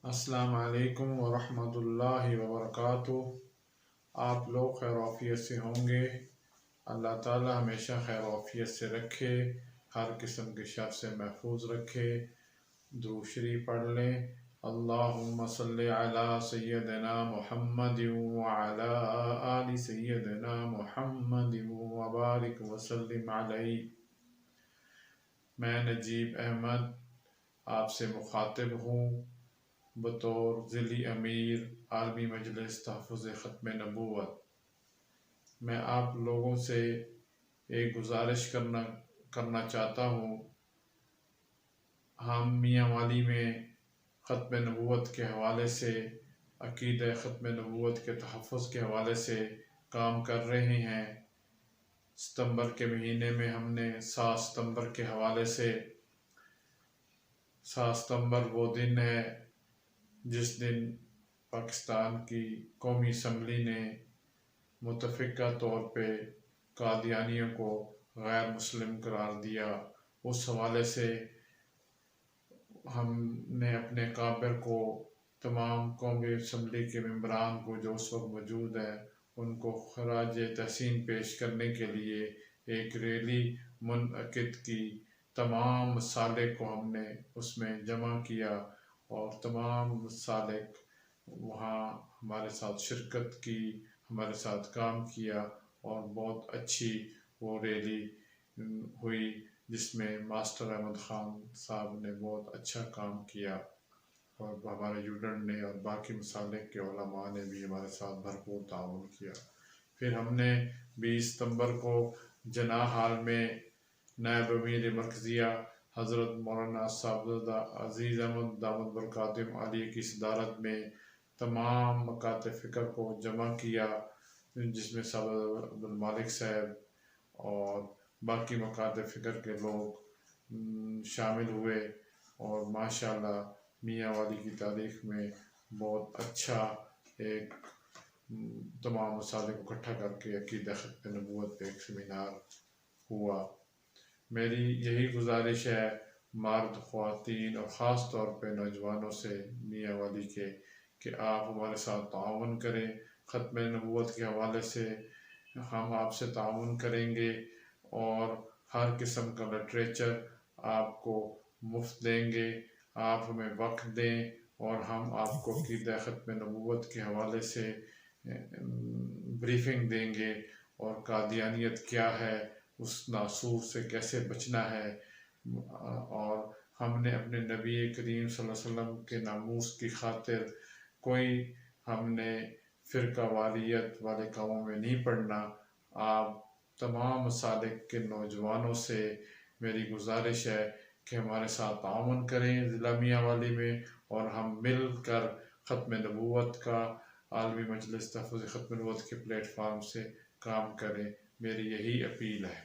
السلام علیکم ورحمۃ اللہ وبرکاتہ۔ آپ لوگ خیر وعافیت سے ہوں گے۔ اللہ تعالی ہمیشہ خیر وعافیت سے رکھے، ہر قسم کے شر سے محفوظ رکھے۔ درود شریف پڑھ لیں۔ اللہم صلی علی سیدنا محمد وعلی آل سیدنا محمد وبارک وسلم علیہ۔ میں نجیب احمد آپ سے مخاطب ہوں بطور ذیلی امیر عالمی مجلس تحفظ ختم نبوت۔ میں آپ لوگوں سے ایک گزارش کرنا چاہتا ہوں۔ ہم میاں والی میں ختم نبوت کے حوالے سے، عقیدہ ختم نبوت کے تحفظ کے حوالے سے کام کر رہے ہیں۔ ستمبر کے مہینے میں ہم نے 7 ستمبر کے حوالے سے، 7 ستمبر وہ دن ہے جس دن پاکستان کی قومی اسمبلی نے متفقہ طور پہ قادیانیوں کو غیر مسلم قرار دیا۔ اس حوالے سے ہم نے اپنے کابر کو، تمام قومی اسمبلی کے ممبران کو جو اس وقت موجود ہیں، ان کو خراج تحسین پیش کرنے کے لیے ایک ریلی منعقد کی۔ تمام مسالک کو ہم نے اس میں جمع کیا اور تمام مسالک وہاں ہمارے ساتھ شرکت کی، ہمارے ساتھ کام کیا، اور بہت اچھی وہ ریلی ہوئی جس میں ماسٹر احمد خان صاحب نے بہت اچھا کام کیا، اور ہمارے یوڈن نے اور باقی مسالک کے علماء نے بھی ہمارے ساتھ بھرپور تعاون کیا۔ پھر ہم نے 20 ستمبر کو جناح ہال میں نائب امیر مرکزیہ حضرت مولانا صاحبزادہ عزیز احمد دامت برکاتہم عالیہ کی صدارت میں تمام مکاتب فکر کو جمع کیا، جس میں صاحب عبدالمالک صاحب اور باقی مکاتب فکر کے لوگ شامل ہوئے، اور ماشاءاللہ میاں والی کی تاریخ میں بہت اچھا ایک تمام مسائل کو اکٹھا کر کے عقیدہ ختم نبوت پہ ایک سیمینار ہوا۔ میری یہی گزارش ہے مرد، خواتین اور خاص طور پہ نوجوانوں سے میاں والی کے، کہ آپ ہمارے ساتھ تعاون کریں۔ ختم نبوت کے حوالے سے ہم آپ سے تعاون کریں گے، اور ہر قسم کا لٹریچر آپ کو مفت دیں گے۔ آپ ہمیں وقت دیں اور ہم آپ کو عقیدہ ختم نبوت کے حوالے سے بریفنگ دیں گے، اور قادیانیت کیا ہے، اس ناسور سے کیسے بچنا ہے، اور ہم نے اپنے نبی کریم صلی اللہ علیہ وسلم کے ناموس کی خاطر کوئی ہم نے فرقہ واریت والے کاموں میں نہیں پڑنا۔ آپ تمام مسالک کے نوجوانوں سے میری گزارش ہے کہ ہمارے ساتھ تعاون کریں ضلع میاں والی میں، اور ہم مل کر ختم نبوت کا عالمی مجلس تحفظ ختم نبوت کے پلیٹ فارم سے کام کریں۔ میری یہی اپیل ہے۔